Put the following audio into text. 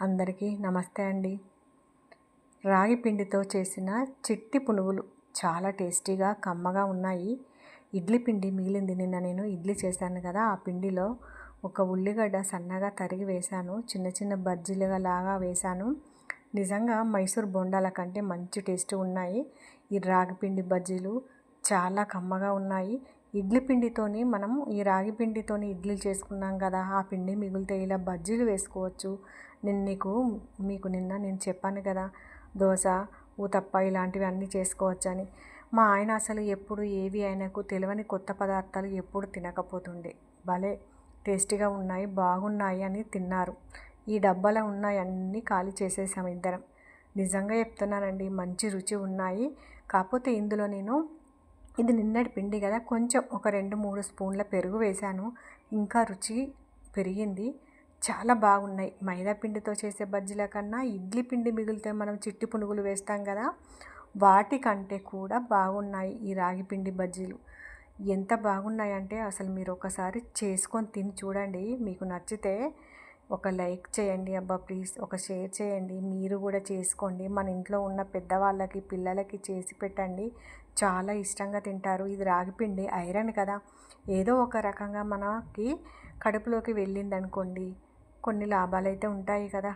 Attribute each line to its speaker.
Speaker 1: అందరికీ నమస్తే అండి. రాగి పిండితో చేసిన చిట్టి పునుగులు చాలా టేస్టీగా కమ్మగా ఉన్నాయి. ఇడ్లీ పిండి మిగిలింది, నిన్న నేను ఇడ్లీ చేశాను కదా, ఆ పిండిలో ఒక ఉల్లిగడ్డ సన్నగా తరిగి వేశాను, చిన్న చిన్న బజ్జీలుగా లాగా వేశాను. నిజంగా మైసూర్ బొండాల కంటే మంచి టేస్ట్ ఉన్నాయి ఈ రాగి పిండి బజ్జీలు, చాలా కమ్మగా ఉన్నాయి. ఇడ్లీ పిండితోని ఈ రాగి పిండితోని ఇడ్లీలు చేసుకున్నాం కదా, ఆ పిండి మిగిలితే ఇలా బజ్జీలు వేసుకోవచ్చు. మీకు నిన్న నేను చెప్పాను కదా, దోశ, ఊతప్ప ఇలాంటివి అన్నీ చేసుకోవచ్చని. మా ఆయన అసలు ఎప్పుడు ఏవి ఆయనకు తెలియని కొత్త పదార్థాలు ఎప్పుడు తినకపోతుండే. భలే టేస్టీగా ఉన్నాయి, బాగున్నాయి అని తిన్నారు. ఈ డబ్బాలో ఉన్నాయి అన్నీ ఖాళీ చేసేసాము ఇద్దరం. నిజంగా చెప్తున్నానండి, మంచి రుచి ఉన్నాయి. కాకపోతే ఇందులో ఇది నిన్నటి పిండి కదా, కొంచెం ఒక 2-3 స్పూన్ల పెరుగు వేశాను, ఇంకా రుచి పెరిగింది. చాలా బాగున్నాయి. మైదా పిండితో చేసే బజ్జీల కన్నా ఇడ్లీ పిండి మిగిలితే మనం చిట్టి పునుగులు వేస్తాం కదా, వాటికంటే కూడా బాగున్నాయి ఈ రాగి పిండి బజ్జీలు. ఎంత బాగున్నాయంటే అసలు మీరు ఒకసారి చేసుకొని తిని చూడండి. మీకు నచ్చితే ఒక లైక్ చేయండి అబ్బా ప్లీజ్, ఒక షేర్ చేయండి. మీరు కూడా చేసుకోండి. మన ఇంట్లో ఉన్న పెద్దవాళ్ళకి, పిల్లలకి చేసి పెట్టండి, చాలా ఇష్టంగా తింటారు. ఇది రాగిపిండి ఐరన్ కదా, ఏదో ఒక రకంగా మనకి కడుపులోకి వెళ్ళిందనుకోండి కొన్ని లాభాలు అయితే ఉంటాయి కదా.